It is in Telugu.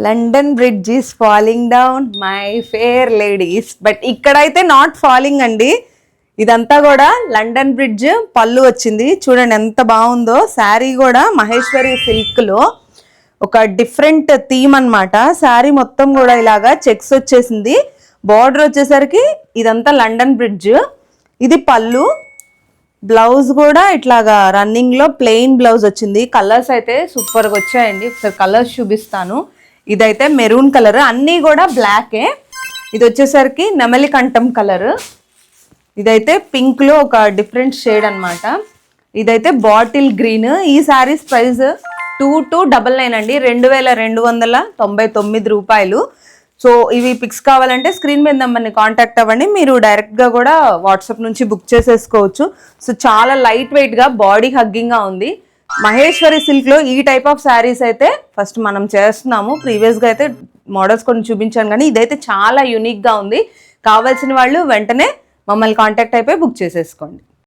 London bridge is falling down my fair ladies. But ఇక్కడైతే నాట్ ఫాలింగ్ అండి. ఇదంతా కూడా లండన్ బ్రిడ్జ్ పళ్ళు వచ్చింది. చూడండి ఎంత బాగుందో. శారీ కూడా మహేశ్వరి సిల్క్ లో ఒక డిఫరెంట్ థీమ్ అన్నమాట. శారీ మొత్తం కూడా ఇలాగా చెక్స్ వచ్చేసింది. బార్డర్ వచ్చేసరికి ఇదంతా లండన్ బ్రిడ్జ్. ఇది పళ్ళు. బ్లౌజ్ కూడా ఇట్లాగా రన్నింగ్ లో ప్లెయిన్ బ్లౌజ్ వచ్చింది. కలర్స్ అయితే సూపర్గా వచ్చాయండి. ఒకసారి కలర్స్ చూపిస్తాను. ఇదైతే మెరూన్ కలర్, అన్నీ కూడా బ్లాకే. ఇది వచ్చేసరికి నెమలి కంఠం కలర్. ఇదైతే పింక్ లో ఒక డిఫరెంట్ షేడ్ అన్నమాట. ఇదైతే బాటిల్ గ్రీన్. ఈ శారీస్ ప్రైస్ 2299 అండి, 2299 రూపాయలు. సో ఇవి పిక్స్ కావాలంటే స్క్రీన్ మీద నెంబర్ని కాంటాక్ట్ అవ్వండి. మీరు డైరెక్ట్గా కూడా వాట్సాప్ నుంచి బుక్ చేసేసుకోవచ్చు. సో చాలా లైట్ వెయిట్గా, బాడీ హగ్గింగ్గా ఉంది. మహేశ్వరి సిల్క్లో ఈ టైప్ ఆఫ్ శారీస్ అయితే ఫస్ట్ మనం చేస్తున్నాము. ప్రీవియస్గా అయితే మోడల్స్ కొన్ని చూపించాను, కానీ ఇదైతే చాలా యూనిక్గా ఉంది. కావాల్సిన వాళ్ళు వెంటనే మమ్మల్ని కాంటాక్ట్ అయిపోయి బుక్ చేసేసుకోండి.